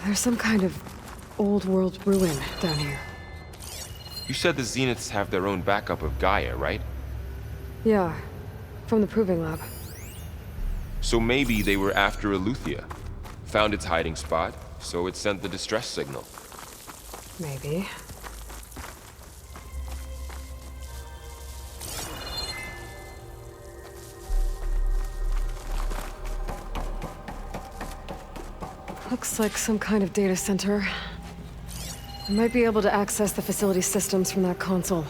There's some kind of old world ruin down here. You said the Zeniths have their own backup of Gaia, right? Yeah, from the Proving Lab. So maybe they were after Eleuthia. Found its hiding spot, so it sent the distress signal. Maybe. Looks like some kind of data center. I might be able to access the facility systems from that console.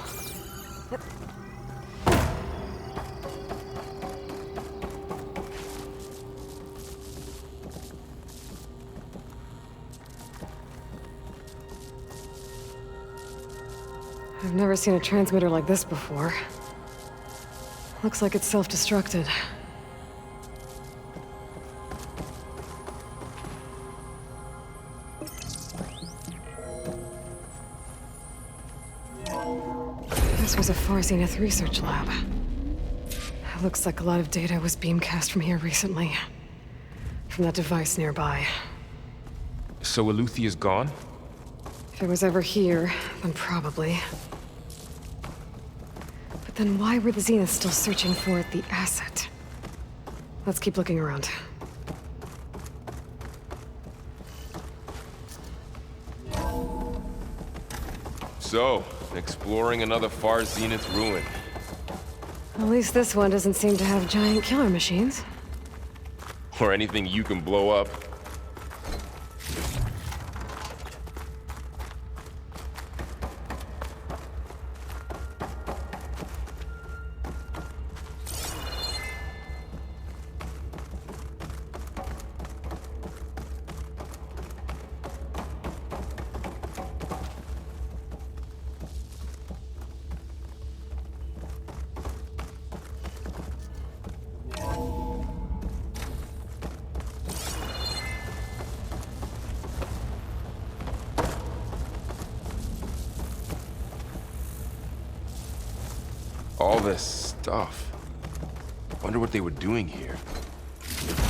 I've never seen a transmitter like this before. Looks like it's self-destructed. This was a Far Zenith research lab. It looks like a lot of data was beamcast from here recently. From that device nearby. So Eleuthia's gone? If it was ever here, then probably. But then why were the Zeniths still searching for the asset? Let's keep looking around. So, exploring another Far Zenith ruin. At least this one doesn't seem to have giant killer machines. Or anything you can blow up. All this stuff. Wonder what they were doing here.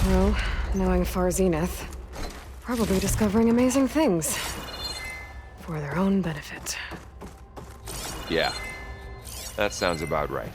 Well, knowing Far Zenith, probably discovering amazing things. For their own benefit. Yeah, that sounds about right.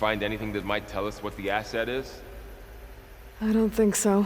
find anything that might tell us what the asset is? I don't think so.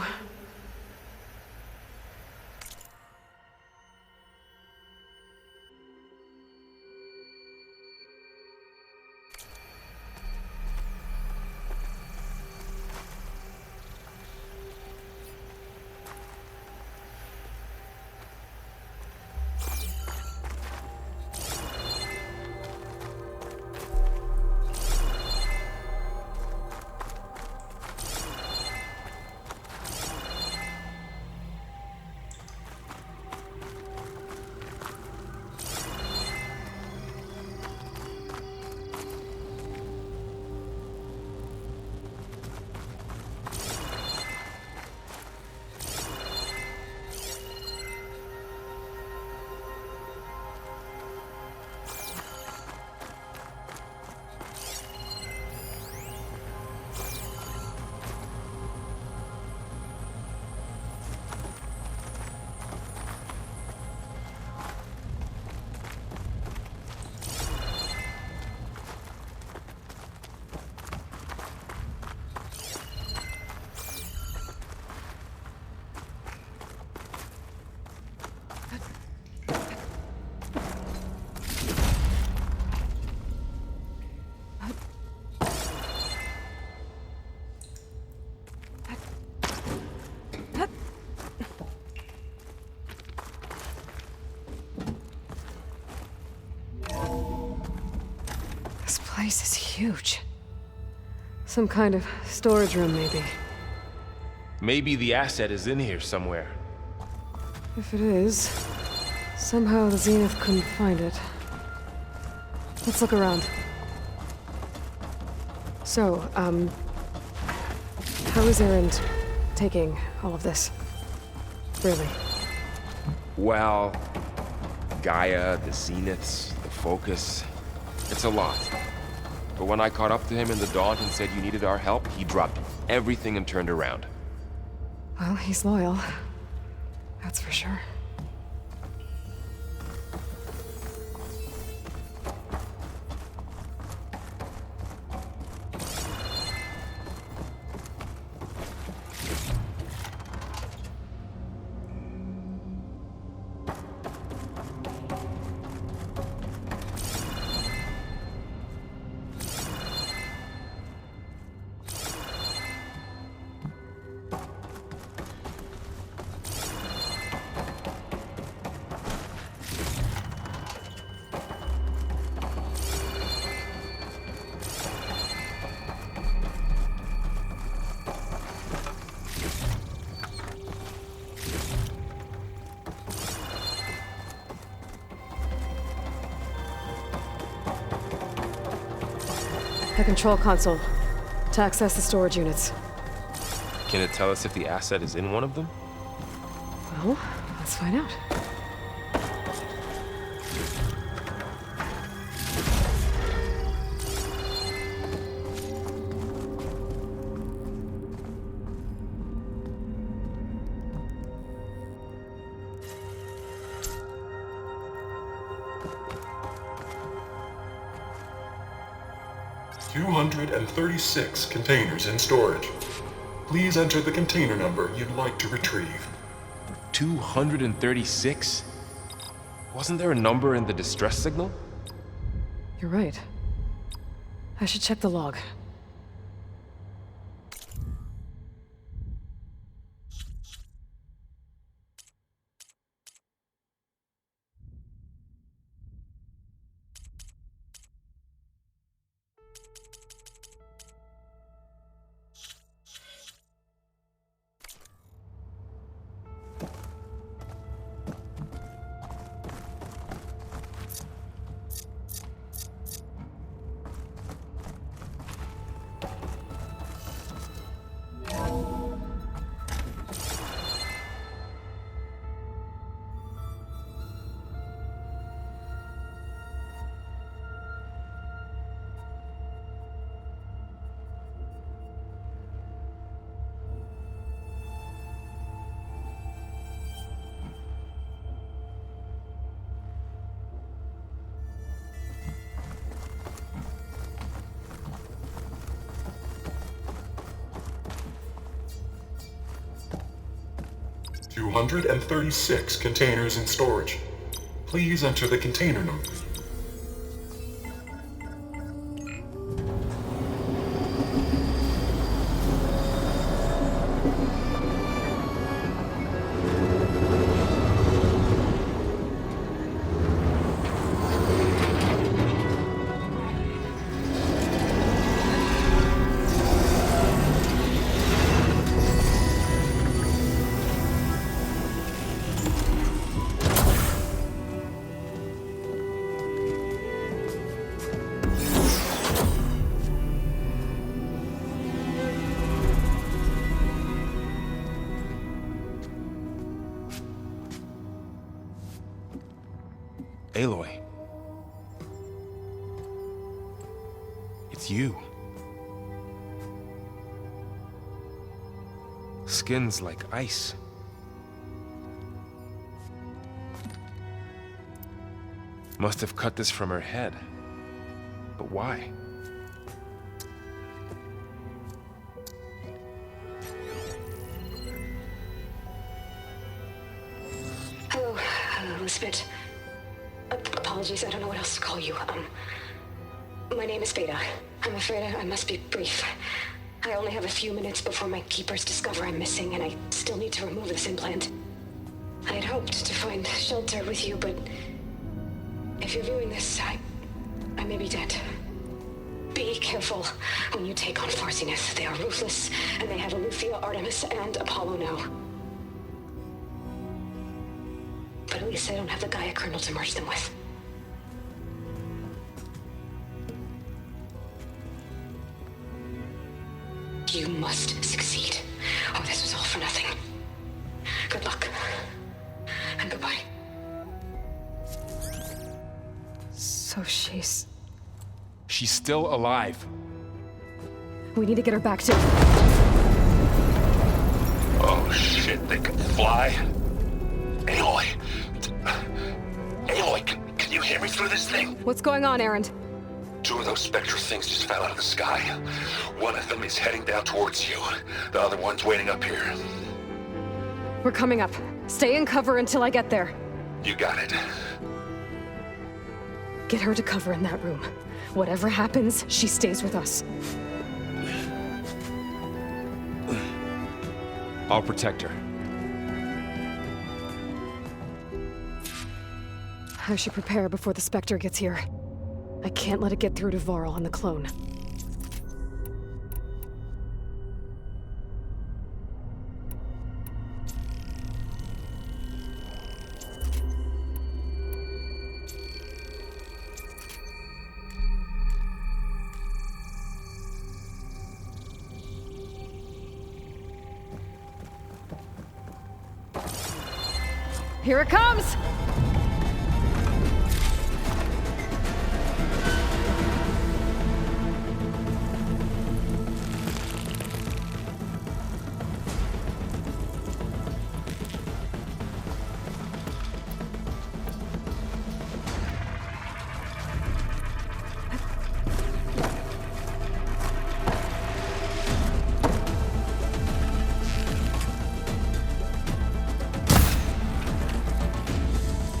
This place is huge. Some kind of storage room, maybe. Maybe the asset is in here somewhere. If it is, somehow the Zenith couldn't find it. Let's look around. So, how is Erend taking all of this? Really? Well, Gaia, the Zeniths, the Focus. It's a lot. But when I caught up to him in the Daunt and said you needed our help, he dropped everything and turned around. Well, he's loyal. That's for sure. The control console. To access the storage units. Can it tell us if the asset is in one of them? Well, let's find out. "236 containers in storage. Please enter the container number you'd like to retrieve." 236? Wasn't there a number in the distress signal? You're right. I should check the log. 236 containers in storage. Please enter the container number. Aloy. It's you. Skin's like ice. Must have cut this from her head. But why? Hello, Elizabeth. Apologies, I don't know what else to call you. My name is Beta. I'm afraid I must be brief. I only have a few minutes before my keepers discover I'm missing, and I still need to remove this implant. I had hoped to find shelter with you, but if you're viewing this, I may be dead. Be careful when you take on Far Zenith. They are ruthless, and they have Aletheia, Artemis, and Apollo now. But at least I don't have the Gaia kernel to merge them with. You must succeed, or this was all for nothing. Good luck. And goodbye. So she's still alive. We need to get her back to... Oh shit, they can fly? Aloy! Aloy, can you hear me through this thing? What's going on, Erend? 2 of those Spectre things just fell out of the sky. One of them is heading down towards you. The other one's waiting up here. We're coming up. Stay in cover until I get there. You got it. Get her to cover in that room. Whatever happens, she stays with us. I'll protect her. I should prepare before the Spectre gets here. I can't let it get through to Varl and the clone. Here it comes!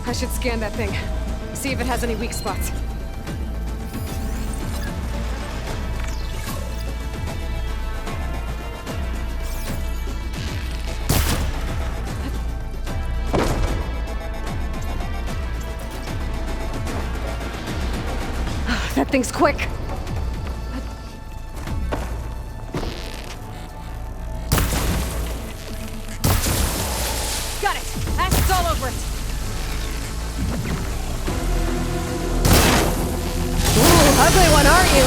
I should scan that thing. See if it has any weak spots. That thing's quick. Got it! Acid's all over it! Ugly one, aren't you?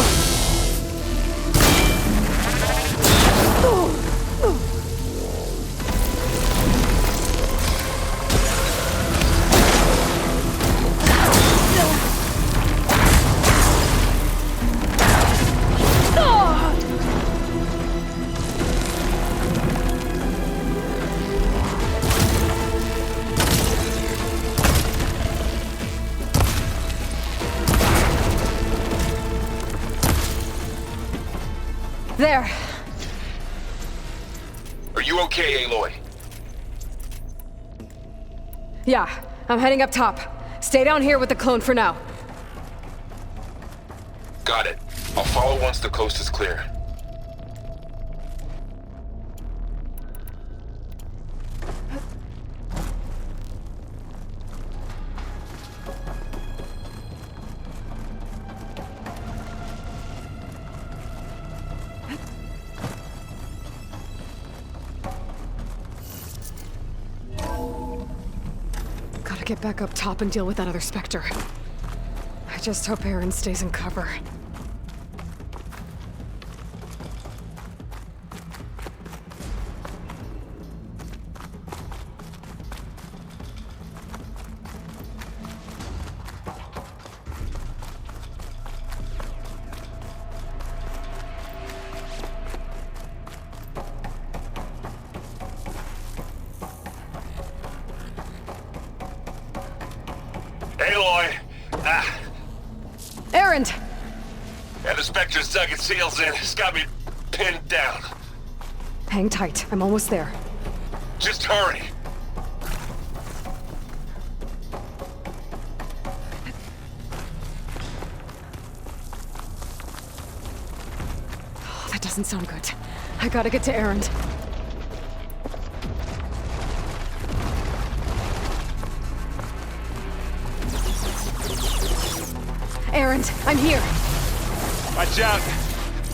There. Are you okay, Aloy? Yeah, I'm heading up top. Stay down here with the clone for now. Got it. I'll follow once the coast is clear. Gotta get back up top and deal with that other Spectre. I just hope Aaron stays in cover. Aloy! Aaron! And the Spectre's dug its heels in. It's got me pinned down. Hang tight, I'm almost there. Just hurry. Oh, that doesn't sound good. I gotta get to Aaron. Aaron, I'm here. Watch out!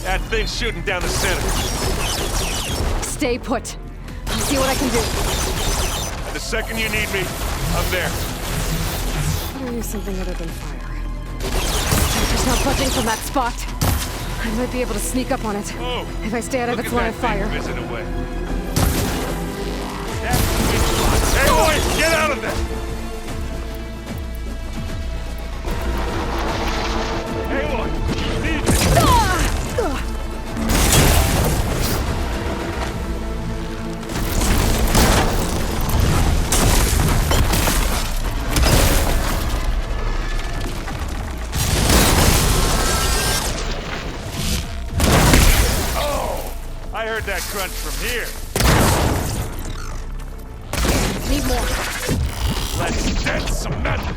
That thing's shooting down the center. Stay put. I'll see what I can do. And the second you need me, I'm there. Better use something other than fire. There's not budging from that spot. I might be able to sneak up on it. Oh, if I stay out of look its at line that of thing fire. whizzing away. That's the sweet spot. Hey, boys, get out of there! Hey, boy, need this. I heard that crunch from here. Need more. Let's dent some metal.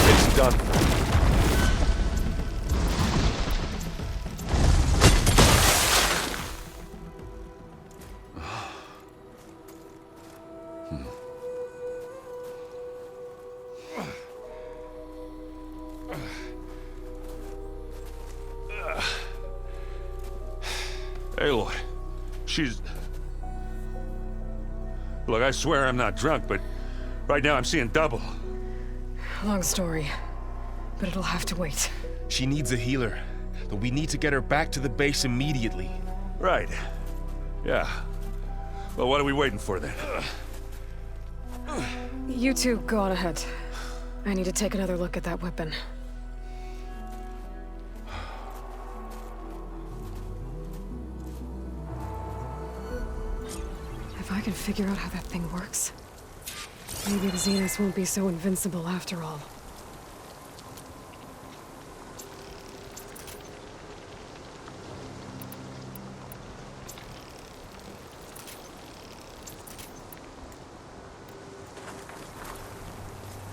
It's done. Aloy, she's... Look, I swear I'm not drunk, but right now I'm seeing double. Long story, but it'll have to wait. She needs a healer, but we need to get her back to the base immediately. Right. Yeah. Well, what are we waiting for then? You two go on ahead. I need to take another look at that weapon. If I can figure out how that thing works, maybe the Zeniths won't be so invincible after all.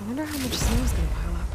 I wonder how much snow's gonna pile up.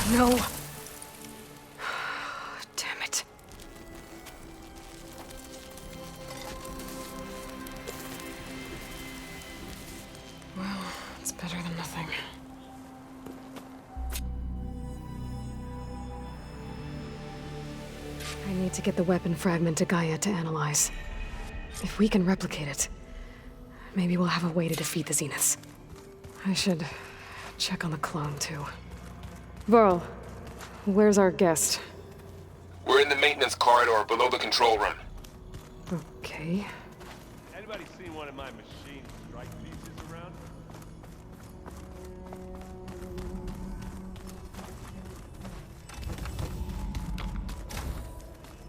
No. Damn it. I need to get the weapon fragment to Gaia to analyze. If we can replicate it, maybe we'll have a way to defeat the Zeniths. I should check on the clone, too. Varl, where's our guest? We're in the maintenance corridor below the control room. Okay. Anybody seen one of my machine strike pieces around?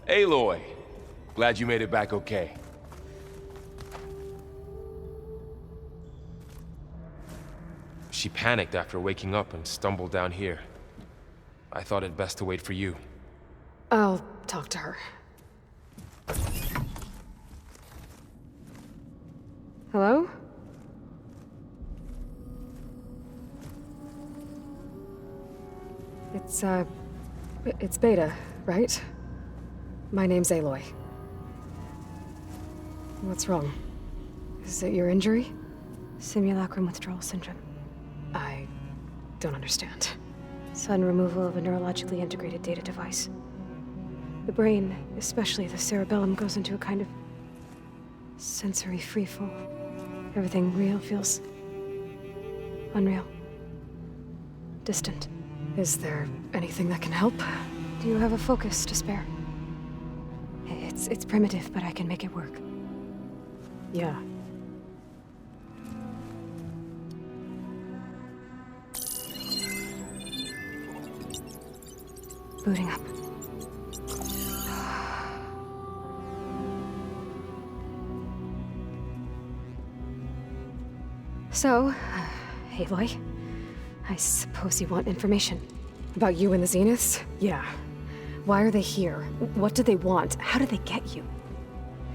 Aloy, glad you made it back okay. She panicked after waking up and stumbled down here. I thought it best to wait for you. I'll talk to her. Hello? It's Beta, right? My name's Aloy. What's wrong? Is it your injury? Simulacrum withdrawal syndrome. I don't understand. Sudden removal of a neurologically integrated data device. The brain, especially the cerebellum, goes into a kind of sensory freefall. Everything real feels unreal. Distant. Is there anything that can help? Do you have a focus to spare? It's primitive, but I can make it work. Yeah. Booting up. So, Aloy, I suppose you want information. About you and the Zeniths? Yeah. Why are they here? What do they want? How did they get you?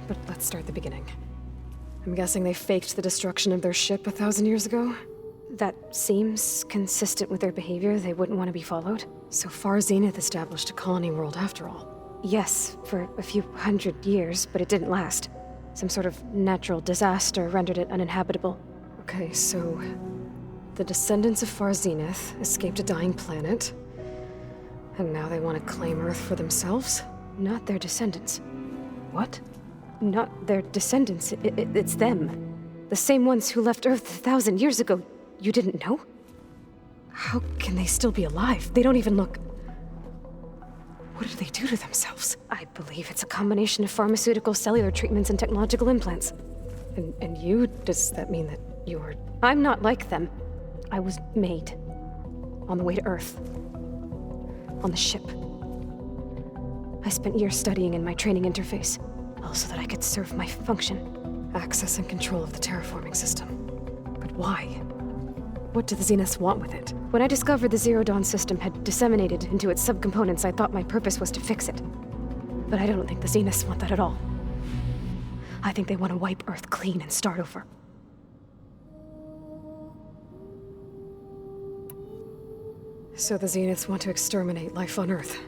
But let's start at the beginning. I'm guessing they faked the destruction of their ship 1,000 years ago? That seems consistent with their behavior. They wouldn't want to be followed. So Far Zenith established a colony world after all. Yes, for a few hundred years, but it didn't last. Some sort of natural disaster rendered it uninhabitable. Okay, so the descendants of Far Zenith escaped a dying planet, and now they want to claim Earth for themselves? Not their descendants. What? Not their descendants. It's them. The same ones who left Earth 1,000 years ago. You didn't know? How can they still be alive? They don't even look... What do they do to themselves? I believe it's a combination of pharmaceutical, cellular treatments, and technological implants. And you? Does that mean that you're... I'm not like them. I was made. On the way to Earth. On the ship. I spent years studying in my training interface, all so that I could serve my function. Access and control of the terraforming system. But why? What do the Zeniths want with it? When I discovered the Zero Dawn system had disseminated into its subcomponents, I thought my purpose was to fix it. But I don't think the Zeniths want that at all. I think they want to wipe Earth clean and start over. So the Zeniths want to exterminate life on Earth.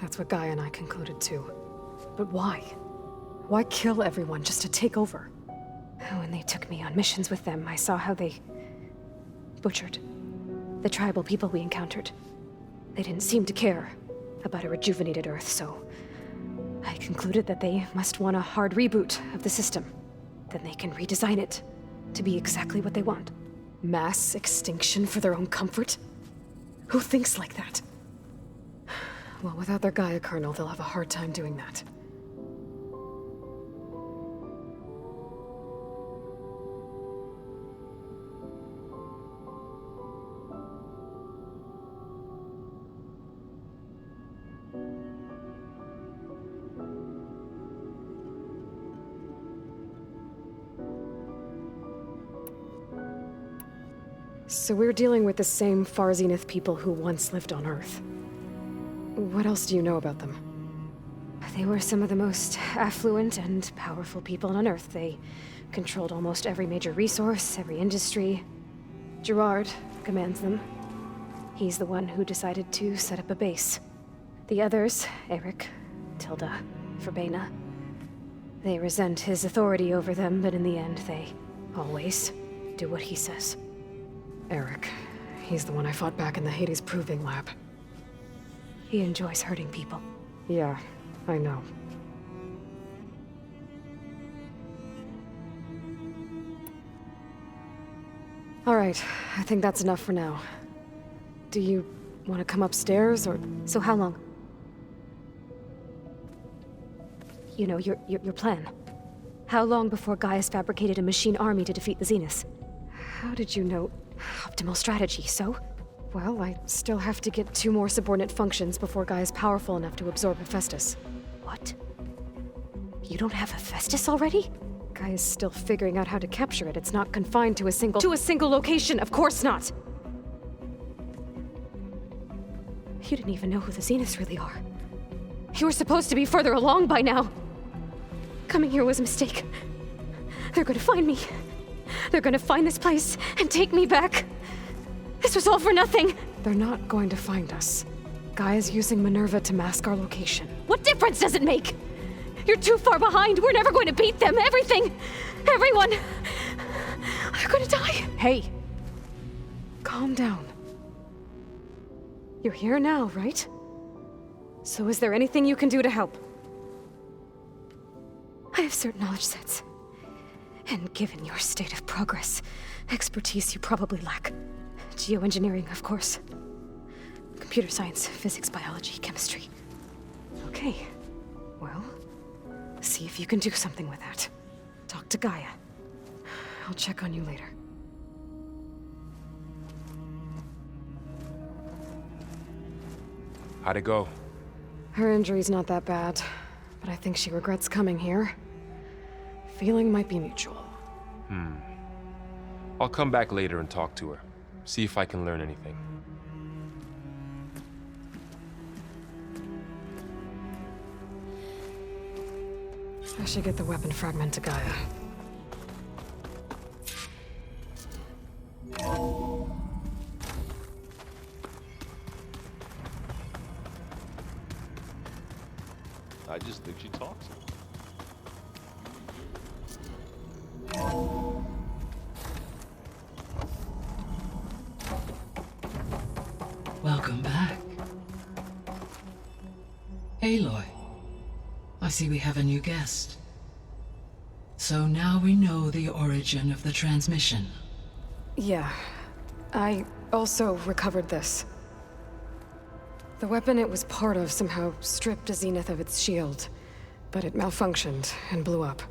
That's what Gaia and I concluded too. But why? Why kill everyone just to take over? When they took me on missions with them, I saw how they butchered the tribal people we encountered. They didn't seem to care about a rejuvenated Earth, so I concluded that they must want a hard reboot of the system. Then they can redesign it to be exactly what they want. Mass extinction for their own comfort? Who thinks like that? Well, without their Gaia kernel, they'll have a hard time doing that. So we're dealing with the same Far Zenith people who once lived on Earth. What else do you know about them? They were some of the most affluent and powerful people on Earth. They controlled almost every major resource, every industry. Gerard commands them. He's the one who decided to set up a base. The others, Eric, Tilda, Verbena, they resent his authority over them, but in the end, they always do what he says. Eric. He's the one I fought back in the Hades Proving Lab. He enjoys hurting people. Yeah, I know. Alright, I think that's enough for now. Do you want to come upstairs, or... So how long? You know, your plan. How long before Gaius fabricated a machine army to defeat the Zeniths? How did you know? Optimal strategy, so? Well, I still have to get 2 more subordinate functions before Guy is powerful enough to absorb Hephaestus. What? You don't have Hephaestus already? Guy is still figuring out how to capture it. It's not confined to a single location, of course not! You didn't even know who the Zeniths really are. You were supposed to be further along by now! Coming here was a mistake. They're gonna find me. They're gonna find this place and take me back. This was all for nothing! They're not going to find us. Guy is using Minerva to mask our location. What difference does it make? You're too far behind. We're never going to beat them. Everything, everyone, they're gonna die. Hey! Calm down. You're here now, right? So is there anything you can do to help? I have certain knowledge sets. And given your state of progress, expertise you probably lack. Geoengineering, of course. Computer science, physics, biology, chemistry. Okay. Well, see if you can do something with that. Talk to Gaia. I'll check on you later. How'd it go? Her injury's not that bad, but I think she regrets coming here. Feeling might be mutual. I'll come back later and talk to her. See if I can learn anything. I should get the weapon fragment to Gaia. I just think she talks. Welcome back. Aloy, I see we have a new guest. So now we know the origin of the transmission. Yeah. I also recovered this. The weapon it was part of somehow stripped a Zenith of its shield, but it malfunctioned and blew up.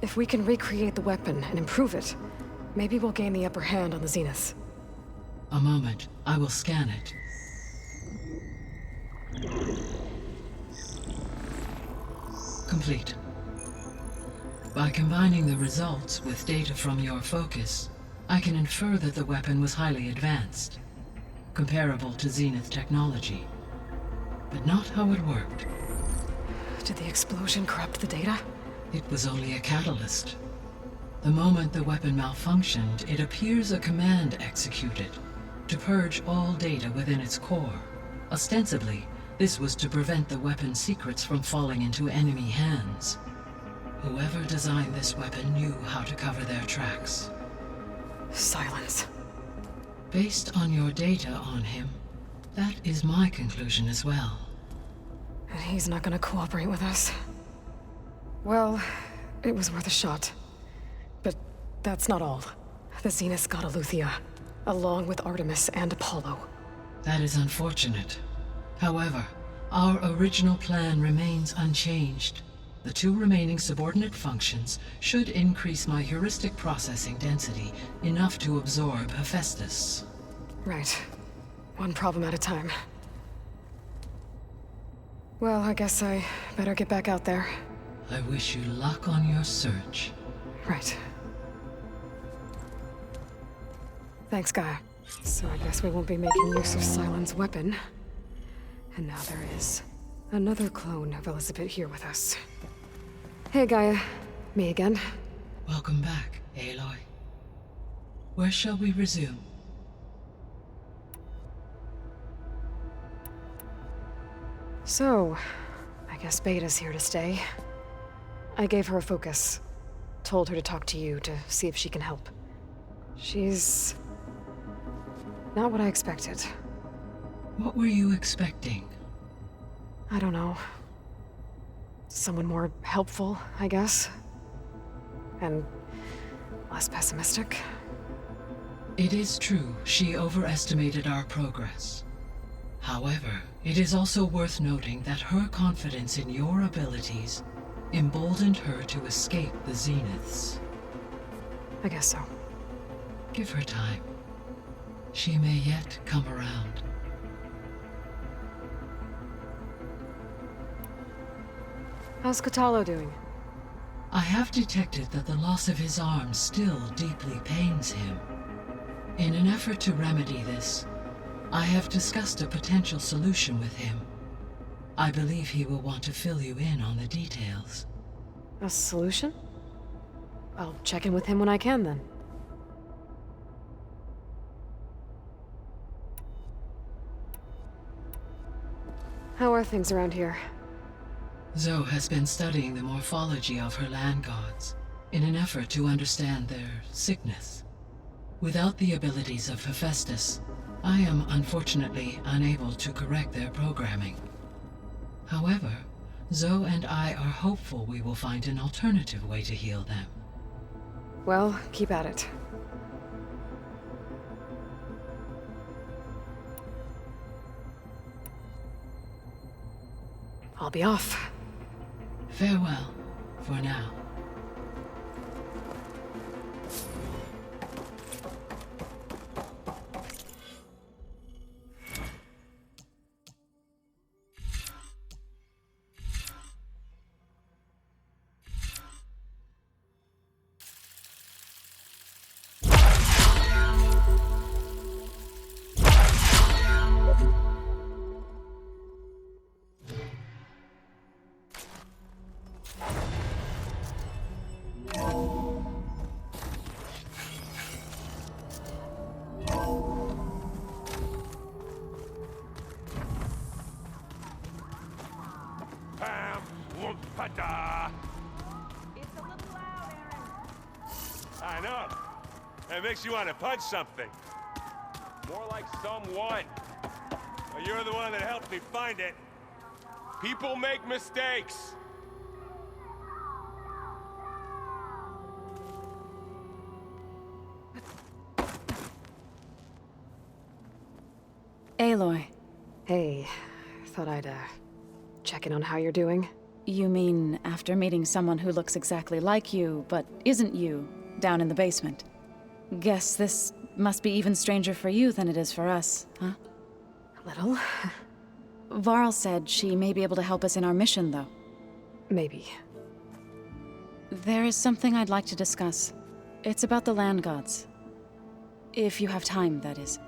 If we can recreate the weapon and improve it, maybe we'll gain the upper hand on the Zeniths. A moment, I will scan it. Complete. By combining the results with data from your focus, I can infer that the weapon was highly advanced, comparable to Zenith technology, but not how it worked. Did the explosion corrupt the data? It was only a catalyst. The moment the weapon malfunctioned, it appears a command executed to purge all data within its core. Ostensibly, this was to prevent the weapon's secrets from falling into enemy hands. Whoever designed this weapon knew how to cover their tracks. Silence. Based on your data on him, that is my conclusion as well. And he's not gonna cooperate with us. Well, it was worth a shot. But that's not all. The Zeniths got Eleuthia, along with Artemis and Apollo. That is unfortunate. However, our original plan remains unchanged. The 2 remaining subordinate functions should increase my heuristic processing density enough to absorb Hephaestus. Right. One problem at a time. Well, I guess I better get back out there. I wish you luck on your search. Right. Thanks, Gaia. So I guess we won't be making use of Cylon's weapon. And now there is another clone of Elizabeth here with us. Hey, Gaia. Me again. Welcome back, Aloy. Where shall we resume? So, I guess Beta's here to stay. I gave her a focus. Told her to talk to you to see if she can help. She's not what I expected. What were you expecting? I don't know. Someone more helpful, I guess. And less pessimistic. It is true she overestimated our progress. However, it is also worth noting that her confidence in your abilities emboldened her to escape the Zeniths. I guess so. Give her time. She may yet come around. How's Kotallo doing? I have detected that the loss of his arm still deeply pains him. In an effort to remedy this, I have discussed a potential solution with him. I believe he will want to fill you in on the details. A solution? I'll check in with him when I can, then. How are things around here? Zoe has been studying the morphology of her land gods in an effort to understand their sickness. Without the abilities of Hephaestus, I am unfortunately unable to correct their programming. However, Zoe and I are hopeful we will find an alternative way to heal them. Well, keep at it. I'll be off. Farewell, for now. Pam, whoop-a-da. It's a little loud, Aaron. I know. That makes you want to punch something. More like someone. Well, you're the one that helped me find it. People make mistakes. Aloy, Hey, thought I'd, check in on how you're doing. you mean after meeting someone who looks exactly like you, but isn't you, down in the basement? Guess this must be even stranger for you than it is for us, huh? A little. Varl said she may be able to help us in our mission, though. Maybe. There is something I'd like to discuss. It's about the land gods. If you have time, that is.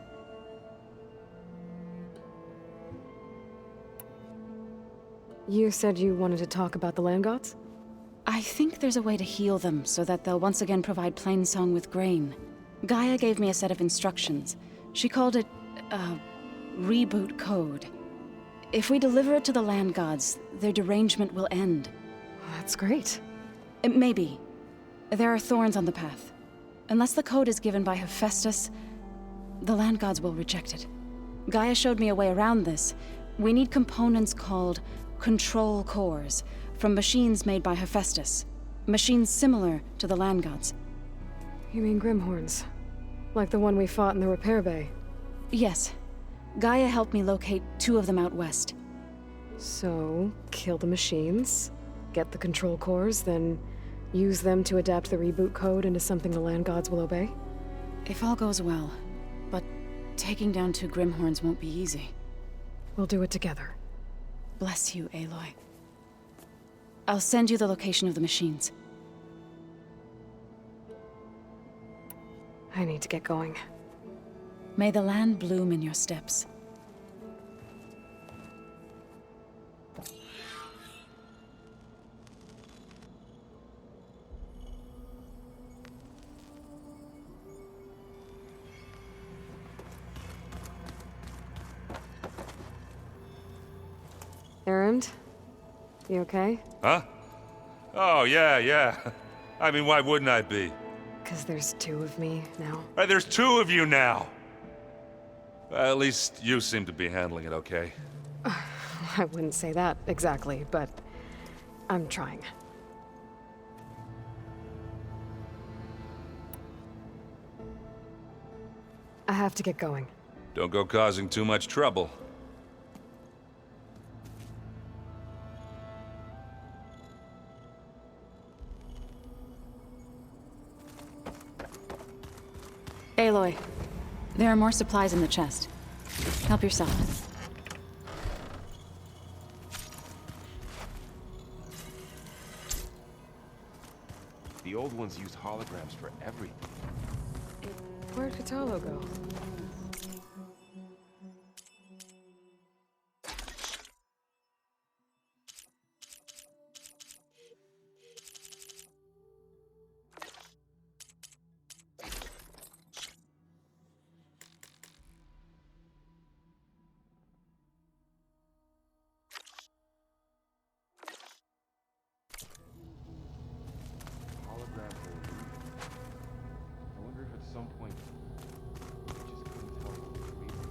You said you wanted to talk about the land gods? I think there's a way to heal them so that they'll once again provide Plainsong with grain. Gaia gave me a set of instructions. She called it a reboot code. If we deliver it to the land gods, their derangement will end. That's great. Maybe. There are thorns on the path. Unless the code is given by Hephaestus, the land gods will reject it. Gaia showed me a way around this. We need components called control cores from machines made by Hephaestus. Machines similar to the land gods. You mean Grimhorns? Like the one we fought in the repair bay? Yes. Gaia helped me locate 2 of them out west. So, kill the machines, get the control cores, then use them to adapt the reboot code into something the land gods will obey? If all goes well. But taking down 2 Grimhorns won't be easy. We'll do it together. Bless you, Aloy. I'll send you the location of the machines. I need to get going. May the land bloom in your steps. Erend? You okay? Huh? Oh, yeah. I mean, why wouldn't I be? 'Cause there's 2 of me now. Right, there's 2 of you now. At least you seem to be handling it okay. I wouldn't say that exactly, but I'm trying. I have to get going. Don't go causing too much trouble. Aloy, there are more supplies in the chest. Help yourself. The old ones used holograms for everything. Where'd Kotallo go? Holograms are illusions. I wonder if at some point I just couldn't tell what was real.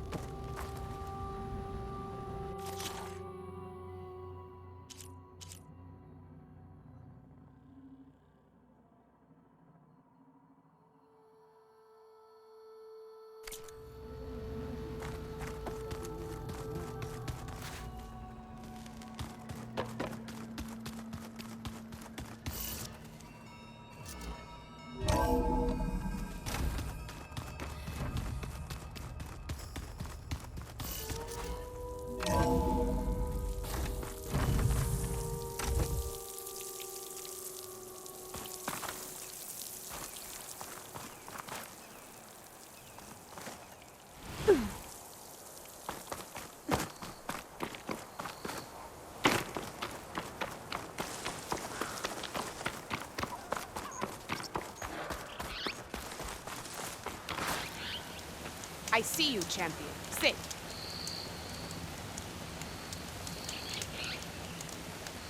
I see you, champion. Sit.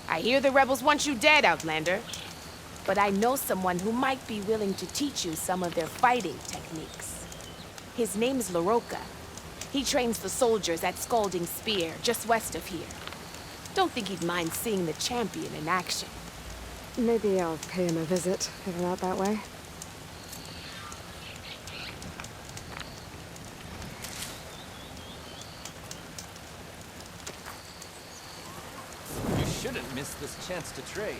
I hear the rebels want you dead, Outlander. But I know someone who might be willing to teach you some of their fighting techniques. His name's Laroka. He trains the soldiers at Scalding Spear, just west of here. Don't think he'd mind seeing the champion in action. Maybe I'll pay him a visit, if I'm out that way. You shouldn't miss this chance to trade.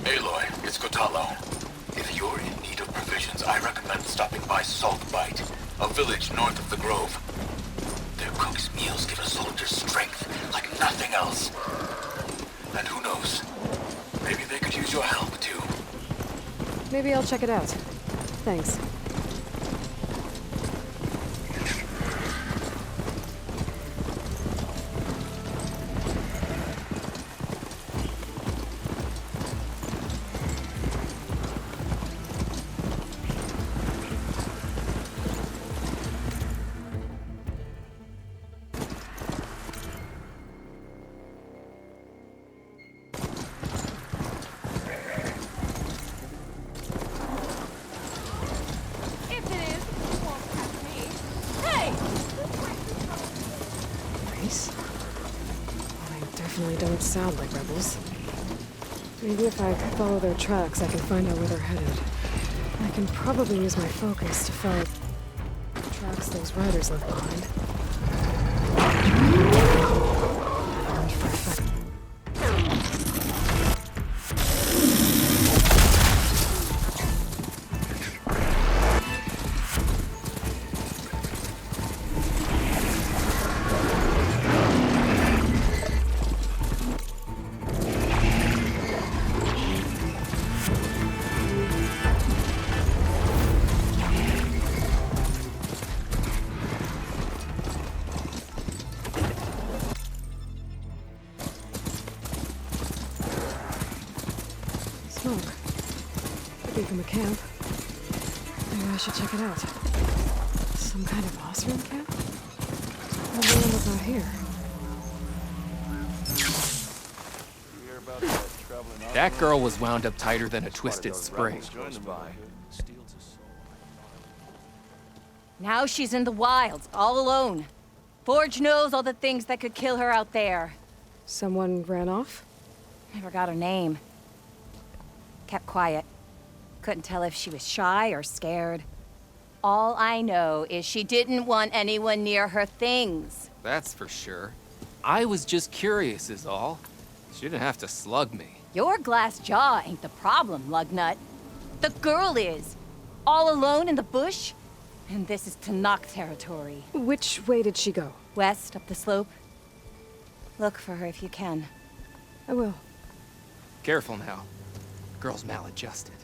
Aloy, it's Kotallo. If you're in need of provisions, I recommend stopping by Saltbite, a village north of the Grove. Their cook's meals give a soldier strength like nothing else. And who knows, maybe they could use your help too. Maybe I'll check it out. Thanks. Don't sound like rebels. Maybe if I follow their tracks, I can find out where they're headed. I can probably use my focus to follow the tracks those riders left behind. Armed for effect. from a camp. Maybe I should check it out. Some kind of Osram camp? The land is not here. That girl was wound up tighter than a twisted spring. Now she's in the wilds, all alone. Forge knows all the things that could kill her out there. Someone ran off? Never got her name. Kept quiet. Couldn't tell if she was shy or scared. All I know is she didn't want anyone near her things. That's for sure. I was just curious is all. She didn't have to slug me. Your glass jaw ain't the problem, Lugnut. The girl is. All alone in the bush. And this is Tenakth territory. Which way did she go? West, up the slope. Look for her if you can. I will. Careful now. Girl's maladjusted.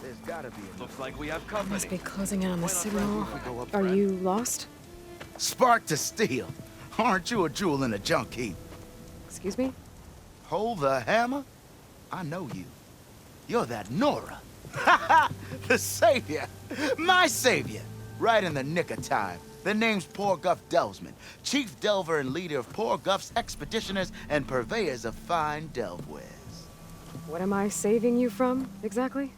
There's gotta be. Looks like we have company. Must be closing in on the signal. Are you lost? Spark to steel. Aren't you a jewel in a junk heap? Excuse me? Hold the hammer? I know you. You're that Nora. The savior. My savior. Right in the nick of time. The name's Porguff Delvesman, chief delver and leader of Porguff's expeditioners and purveyors of fine delve wares. What am I saving you from, exactly?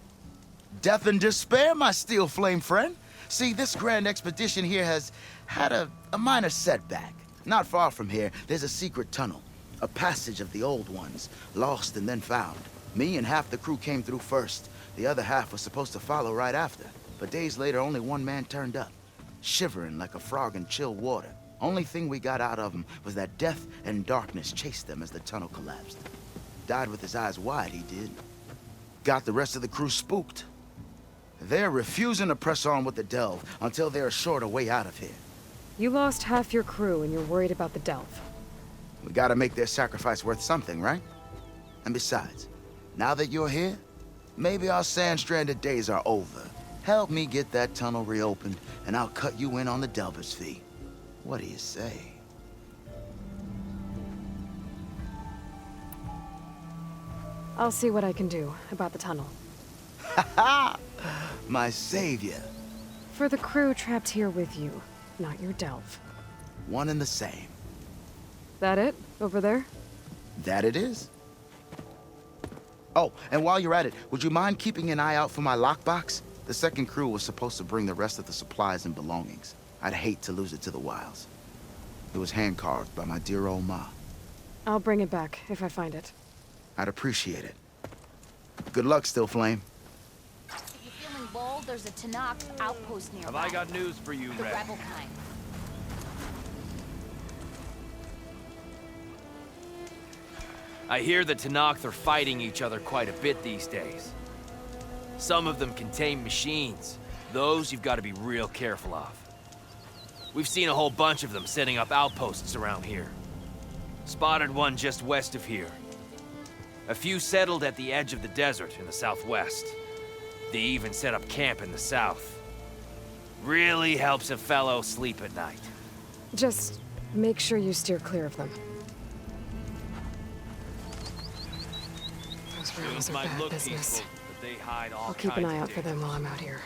Death and despair, my steel flame friend. See, this grand expedition here has had a minor setback. Not far from here, there's a secret tunnel. A passage of the old ones, lost and then found. Me and half the crew came through first. The other half was supposed to follow right after. But days later, only one man turned up, shivering like a frog in chill water. Only thing we got out of him was that death and darkness chased them as the tunnel collapsed. Died with his eyes wide, he did. Got the rest of the crew spooked. They're refusing to press on with the delve until they're assured a way out of here. You lost half your crew and you're worried about the delve. We gotta make their sacrifice worth something, right? And besides, now that you're here, maybe our sand-stranded days are over. Help me get that tunnel reopened, and I'll cut you in on the delver's fee. What do you say? I'll see what I can do about the tunnel. Ha ha! My savior. For the crew trapped here with you, not your delve. One and the same. That it? Over there? That it is. Oh, and while you're at it, would you mind keeping an eye out for my lockbox? The second crew was supposed to bring the rest of the supplies and belongings. I'd hate to lose it to the wilds. It was hand-carved by my dear old ma. I'll bring it back if I find it. I'd appreciate it. Good luck, Still Flame. If you're feeling bold, there's a Tenakth outpost nearby. Have I got news for you, The Red? rebel kind. I hear the Tenakth are fighting each other quite a bit these days. Some of them contain machines. Those you've got to be real careful of. We've seen a whole bunch of them setting up outposts around here. Spotted one just west of here. A few settled at the edge of the desert in the southwest. They even set up camp in the south. Really helps a fellow sleep at night. Just make sure you steer clear of them. Those rebels are bad business. But they hide all I'll keep an kinds eye of out for them while I'm out here.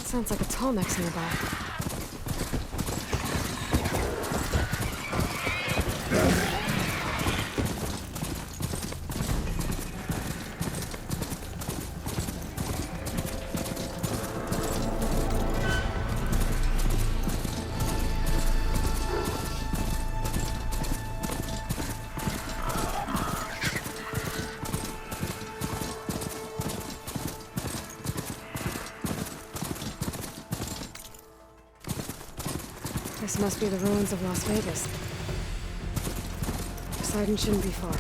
Sounds like a Tallneck's nearby. This must be the ruins of Las Vegas. Poseidon shouldn't be far.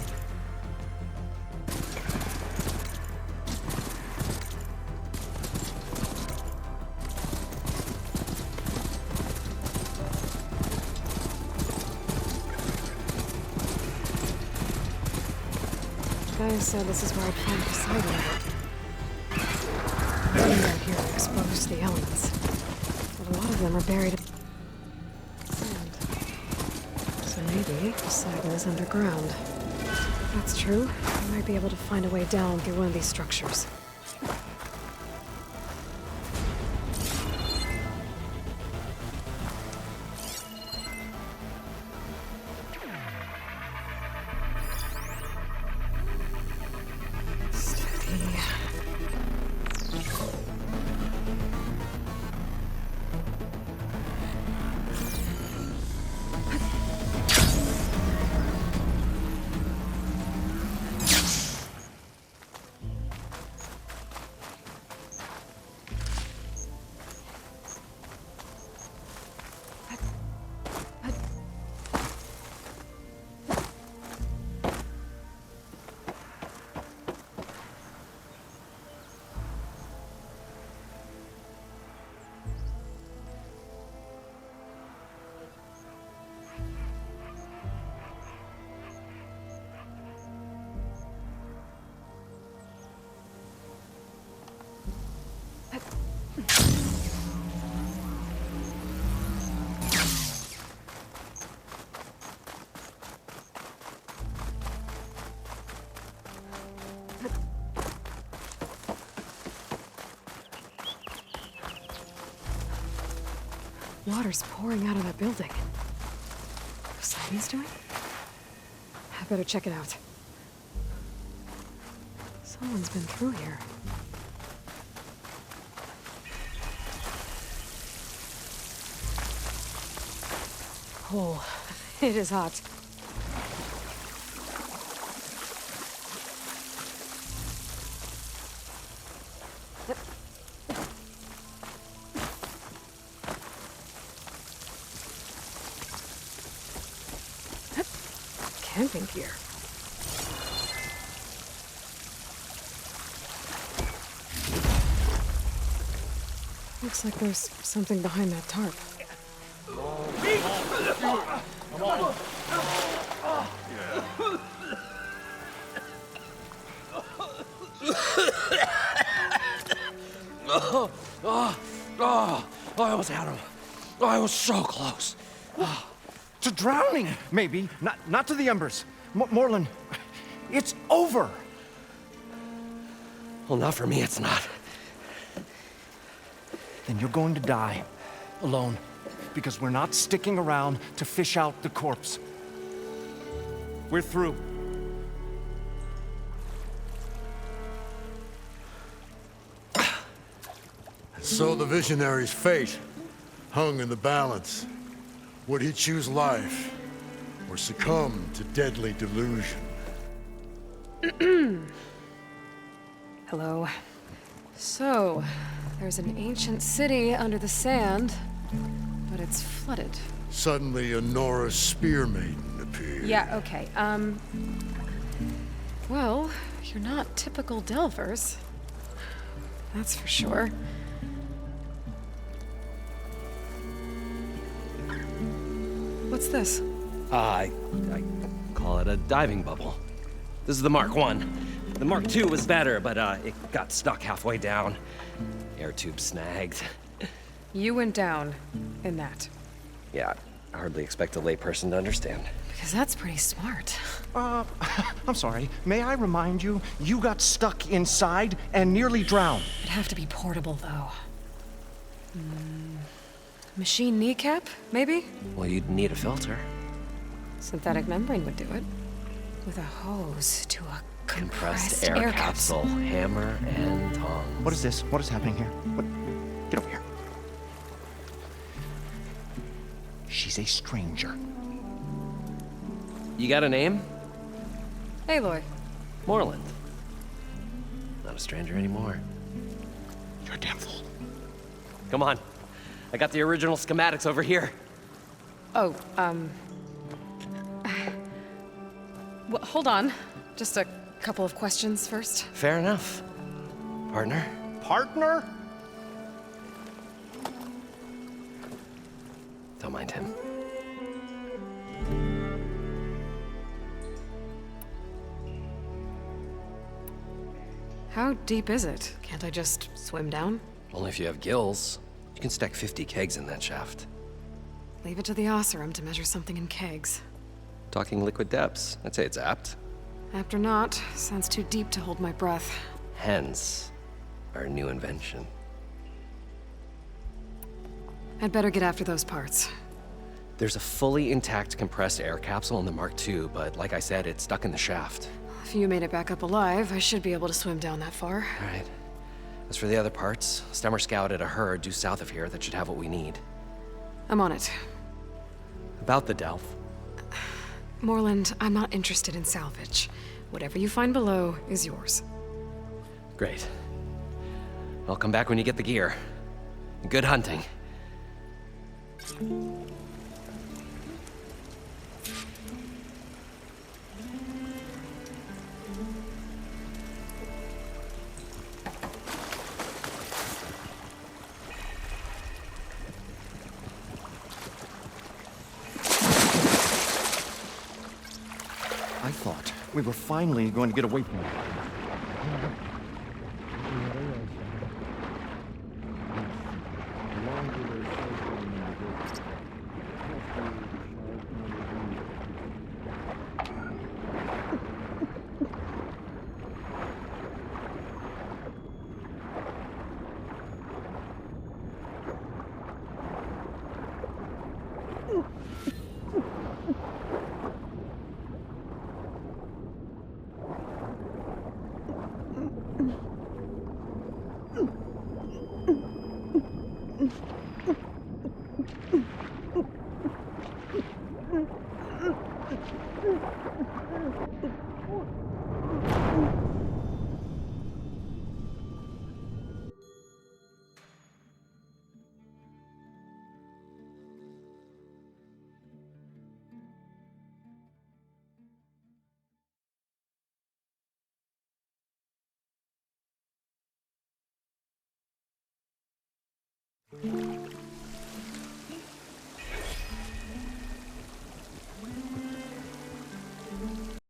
Gaia said this is where I'd find Poseidon. Many out here are exposed to the elements, but a lot of them are buried in sand. So maybe Poseidon is underground. If that's true, I might be able to find a way down through one of these structures. Water's pouring out of that building. Poseidon's doing? I better check it out. Someone's been through here. Oh, it is hot. Camping gear. Looks like there's something behind that tarp. I almost had him. I was so close. To drowning, maybe. Not to the embers. Morlund, it's over. Well, not for me, it's not. Then you're going to die. Alone. Because we're not sticking around to fish out the corpse. We're through. So the visionary's fate hung in the balance. Would he choose life or succumb to deadly delusion? Hello. So, there's an ancient city under the sand, but it's flooded. Suddenly, a Nora spear maiden appeared. Yeah, okay. Well, you're not typical Delvers. That's for sure. What's this? I call it a diving bubble. This is the Mark I. The Mark II was better, but it got stuck halfway down. Air tube snagged. You went down in that. Yeah, I hardly expect a layperson to understand. Because that's pretty smart. I'm sorry. May I remind you, you got stuck inside and nearly drowned. It'd have to be portable, though. Machine kneecap, maybe? Well, you'd need a filter. Synthetic membrane would do it. With a hose to a compressed air capsule, hammer and tongs. What is this? What is happening here? What? Get over here. She's a stranger. You got a name? Aloy. Morlund. Not a stranger anymore. You're a damn fool. Come on. I got the original schematics over here. Oh, well, hold on. Just a couple of questions first. Fair enough. Partner? Partner? Don't mind him. How deep is it? Can't I just swim down? Only if you have gills. You can stack 50 kegs in that shaft. Leave it to the Oseram to measure something in kegs. Talking liquid depths, I'd say it's apt. Apt or not, sounds too deep to hold my breath. Hence, our new invention. I'd better get after those parts. There's a fully intact compressed air capsule in the Mark II, but like I said, it's stuck in the shaft. If you made it back up alive, I should be able to swim down that far. All right. As for the other parts, Stemmer scouted a herd due south of here that should have what we need. I'm on it. About the Delph. Morland, I'm not interested in salvage. Whatever you find below is yours. Great. I'll come back when you get the gear. Good hunting. I thought we were finally going to get away from it.